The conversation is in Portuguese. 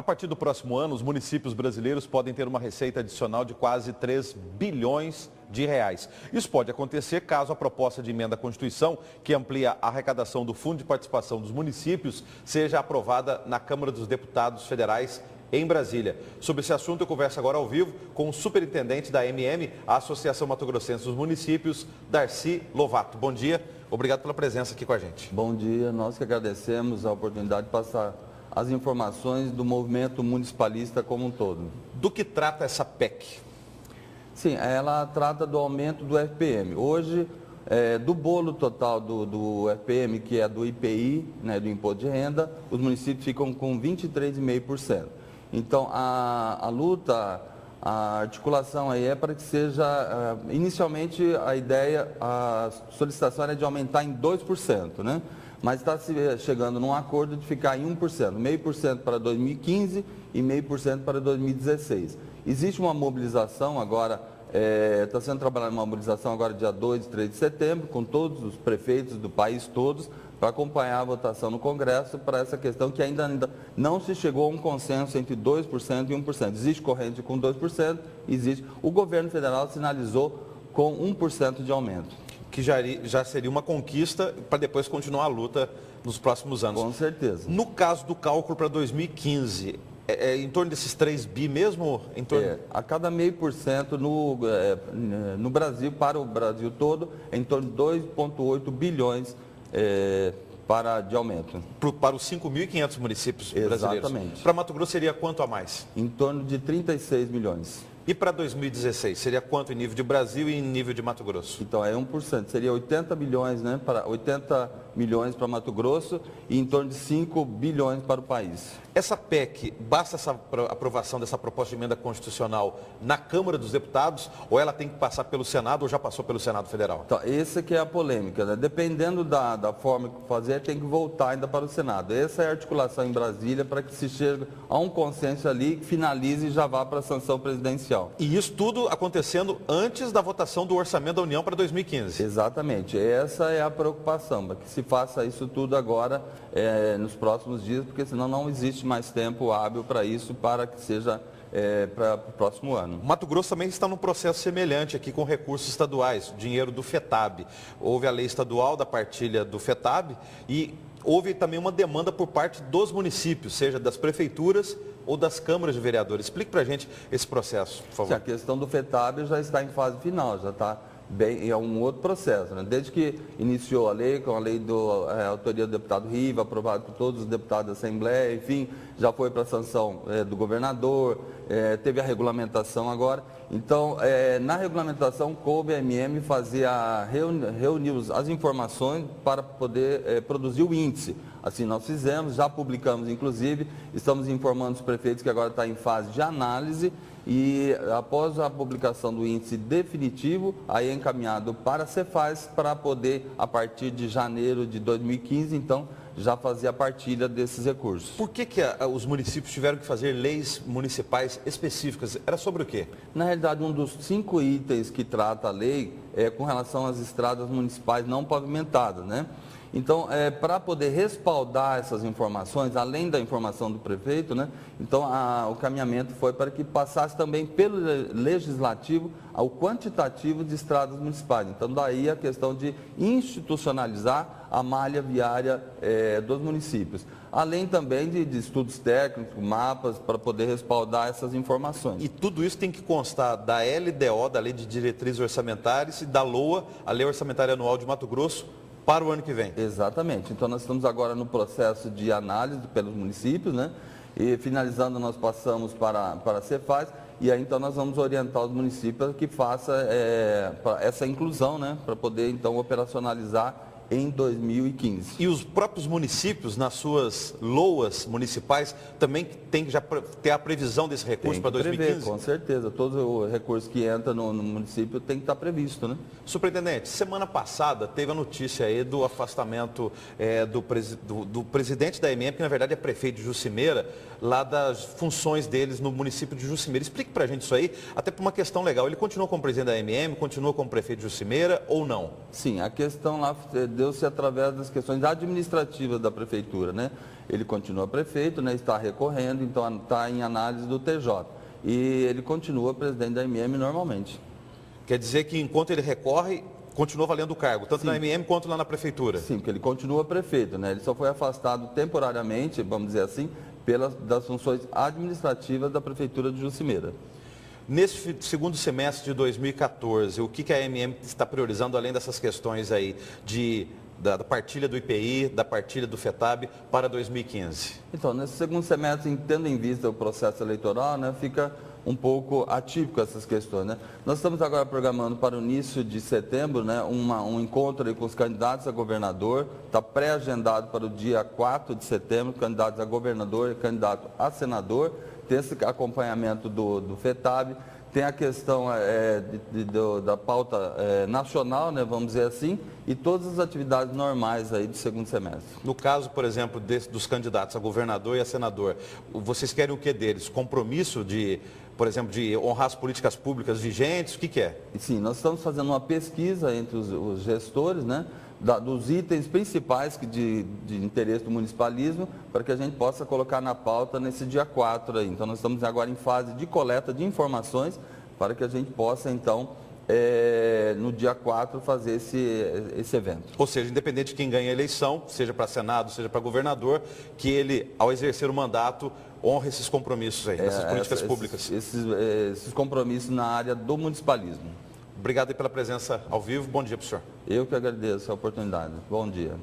partir do próximo ano, os municípios brasileiros podem ter uma receita adicional de quase 3 bilhões de reais. Isso pode acontecer caso a proposta de emenda à Constituição, que amplia a arrecadação do Fundo de Participação dos Municípios, seja aprovada na Câmara dos Deputados Federais em Brasília. Sobre esse assunto, eu converso agora ao vivo com o superintendente da AMM, a Associação Mato Grossense dos Municípios, Darcy Lovato. Bom dia, obrigado pela presença aqui com a gente. Bom dia, nós que agradecemos a oportunidade de passar as informações do movimento municipalista como um todo. Do que trata essa PEC? Sim, ela trata do aumento do FPM. Hoje, do bolo total do FPM, que é do IPI, né, do Imposto de Renda, os municípios ficam com 23,5%. Então, a luta, a articulação aí é para que seja, inicialmente a ideia, a solicitação era de aumentar em 2%, né? Mas está chegando num acordo de ficar em 1%, 0,5% para 2015 e 0,5% para 2016. Existe uma mobilização agora, está sendo trabalhada uma mobilização agora dia 2 e 3 de setembro, com todos os prefeitos do país todos, para acompanhar a votação no Congresso para essa questão que ainda não se chegou a um consenso entre 2% e 1%. Existe corrente com 2%, existe. O governo federal sinalizou com 1% de aumento. Que já seria uma conquista para depois continuar a luta nos próximos anos. Com certeza. No caso do cálculo para 2015, é em torno desses 3 bi mesmo? A cada 0,5% no Brasil, para o Brasil todo, é em torno de 2,8 bilhões de aumento. Para os 5.500 municípios brasileiros. Exatamente. Para Mato Grosso seria quanto a mais? Em torno de 36 milhões. E para 2016, seria quanto em nível de Brasil e em nível de Mato Grosso? Então, é 1%. Seria 80 milhões, né, 80 milhões para Mato Grosso e em torno de 5 bilhões para o país. Essa PEC, basta essa aprovação dessa proposta de emenda constitucional na Câmara dos Deputados ou ela tem que passar pelo Senado ou já passou pelo Senado Federal? Então, essa que é a polêmica, né? Dependendo da forma que fazer, tem que voltar ainda para o Senado. Essa é a articulação em Brasília para que se chegue a um consenso ali, que finalize e já vá para a sanção presidencial. E isso tudo acontecendo antes da votação do Orçamento da União para 2015? Exatamente. Essa é a preocupação, para que se faça isso tudo agora nos próximos dias, porque senão não existe mais tempo hábil para isso, para que seja para o próximo ano. Mato Grosso também está num processo semelhante aqui com recursos estaduais, dinheiro do FETAB. Houve a lei estadual da partilha do FETAB e houve também uma demanda por parte dos municípios, seja das prefeituras ou das câmaras de vereadores. Explique para a gente esse processo, por favor. Sim, a questão do FETAB já está em fase final, já está bem, é um outro processo, né? Desde que iniciou a lei, com a lei da autoria do deputado Riva, aprovado por todos os deputados da Assembleia, enfim, já foi para a sanção do governador, teve a regulamentação agora. Então, na regulamentação, coube a MM reunir as informações para poder produzir o índice. Assim nós fizemos, já publicamos inclusive, estamos informando os prefeitos que agora está em fase de análise e após a publicação do índice definitivo, aí é encaminhado para a Cefaz para poder, a partir de janeiro de 2015, então, já fazer a partilha desses recursos. Por que os municípios tiveram que fazer leis municipais específicas? Era sobre o quê? Na realidade, um dos 5 itens que trata a lei é com relação às estradas municipais não pavimentadas, né? Então, para poder respaldar essas informações, além da informação do prefeito, né? Então, o caminhamento foi para que passasse também pelo legislativo ao quantitativo de estradas municipais. Então, daí a questão de institucionalizar a malha viária dos municípios. Além também de estudos técnicos, mapas, para poder respaldar essas informações. E tudo isso tem que constar da LDO, da Lei de Diretrizes Orçamentárias, e da LOA, a Lei Orçamentária Anual de Mato Grosso, para o ano que vem. Exatamente. Então, nós estamos agora no processo de análise pelos municípios, né? E finalizando, nós passamos para a Cefaz e aí, então, nós vamos orientar os municípios que façam essa inclusão, né? Para poder, então, operacionalizar em 2015. E os próprios municípios, nas suas LOAs municipais, também tem que já ter a previsão desse recurso para 2015? Prever, com certeza. Todo o recurso que entra no município tem que estar previsto, né? Superintendente, semana passada teve a notícia aí do afastamento do presidente da MM, que na verdade é prefeito de Juscimeira, lá das funções deles no município de Juscimeira. Explique para a gente isso aí, até por uma questão legal. Ele continua como presidente da MM, continua como prefeito de Juscimeira ou não? Sim, a questão lá deu-se através das questões administrativas da prefeitura, né? Ele continua prefeito, né? Está recorrendo, então está em análise do TJ. E ele continua presidente da MM normalmente. Quer dizer que enquanto ele recorre, continua valendo o cargo, tanto na MM quanto lá na prefeitura? Sim, porque ele continua prefeito, né? Ele só foi afastado temporariamente, vamos dizer assim, das funções administrativas da prefeitura de Juscimeira. Nesse segundo semestre de 2014, o que a MM está priorizando, além dessas questões aí da partilha do IPI, da partilha do FETAB para 2015? Então, nesse segundo semestre, tendo em vista o processo eleitoral, né, fica um pouco atípico essas questões, né? Nós estamos agora programando para o início de setembro, né, um encontro aí com os candidatos a governador, está pré-agendado para o dia 4 de setembro, candidatos a governador e candidato a senador, tem esse acompanhamento do FETAB, tem a questão da pauta nacional, né, vamos dizer assim, e todas as atividades normais aí do segundo semestre. No caso, por exemplo, dos candidatos a governador e a senador, vocês querem o que deles? Compromisso por exemplo, de honrar as políticas públicas vigentes? O que é? Sim, nós estamos fazendo uma pesquisa entre os gestores, né, dos itens principais de interesse do municipalismo, para que a gente possa colocar na pauta nesse dia 4 aí. Então, nós estamos agora em fase de coleta de informações para que a gente possa, então, no dia 4, fazer esse evento. Ou seja, independente de quem ganha a eleição, seja para Senado, seja para governador, que ele, ao exercer o mandato, honre esses compromissos aí, essas políticas públicas. Esses compromissos na área do municipalismo. Obrigado aí pela presença ao vivo. Bom dia para o senhor. Eu que agradeço a oportunidade. Bom dia.